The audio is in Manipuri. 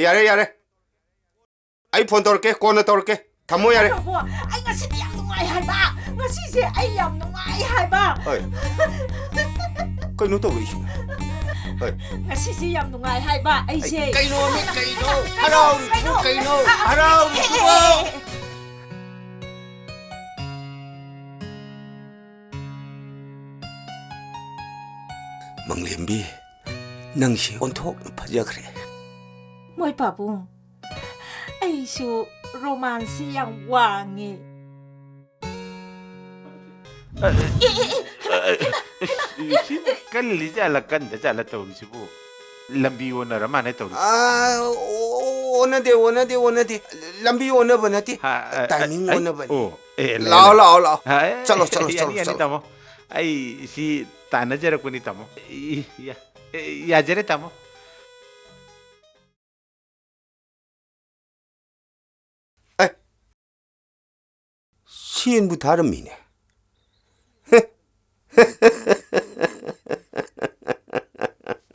야래 야래. 아이폰 떨게 꼬나 떨게. 담모 야래. 여보, 아이 ngasi디 ꯌꯥꯝ ꯅꯨꯡꯉꯥꯏ ꯍꯥꯏꯕ. ngasiꯁꯦ ꯑꯩ ꯌꯥꯝ ꯅꯨꯡꯉꯥꯏ ꯍꯥꯏꯕ. 그노 또 왜시나? ngasiꯁꯦ ꯌꯥꯝ ꯅꯨꯡꯉꯥꯏ ꯍꯥꯏꯕ. ꯑꯩꯁꯦ 그노 하라우리 그노 하라우리 그거. 멍렘비 낭시 온톡 파자 그래. ꯃꯣꯏ ꯄꯥꯕꯨꯡ ꯑꯩꯁꯨ ꯔꯣꯃꯥꯟꯁꯤ ꯌꯥꯝ ꯋꯥꯡꯉꯦ. ꯀꯜꯂꯤ ꯖꯥꯠꯂ ꯀꯟꯗ ꯖꯥꯠꯂ ꯇꯧꯔꯤꯁꯤꯕꯨ ꯂꯝꯕꯤ 오너라 마네 ꯇꯧꯔꯤꯁꯤ. 오나데 람비 오나버 나티 타이밍 오나버니. 라오 चलो यानी तामो आई सी तानाजरकुनी तामो याजरे तामो 시인부 다름이네.